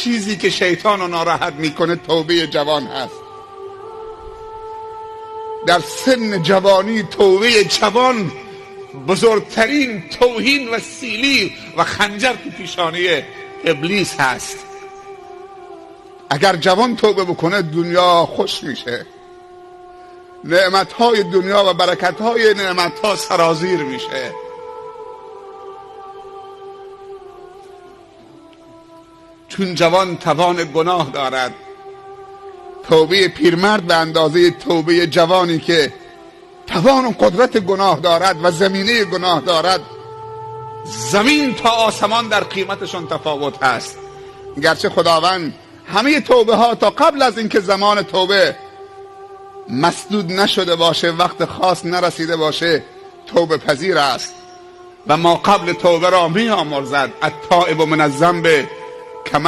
چیزی که شیطان رو ناراحت میکنه توبه جوان هست. در سن جوانی توبه جوان بزرگترین توهین و سیلی و خنجر تو پیشانی ابلیس هست. اگر جوان توبه بکنه دنیا خوش میشه، نعمتهای دنیا و برکتهای نعمتها سرازیر میشه. چون جوان توان گناه دارد، توبه پیرمرد به اندازه توبه جوانی که توان و قدرت گناه دارد و زمینه گناه دارد، زمین تا آسمان در قیمتشون تفاوت هست. گرچه خداوند همه توبه ها تا قبل از اینکه زمان توبه مسدود نشده باشه، وقت خاص نرسیده باشه، توبه پذیر است و ما قبل توبه را می آمرزد. التائب من الذنب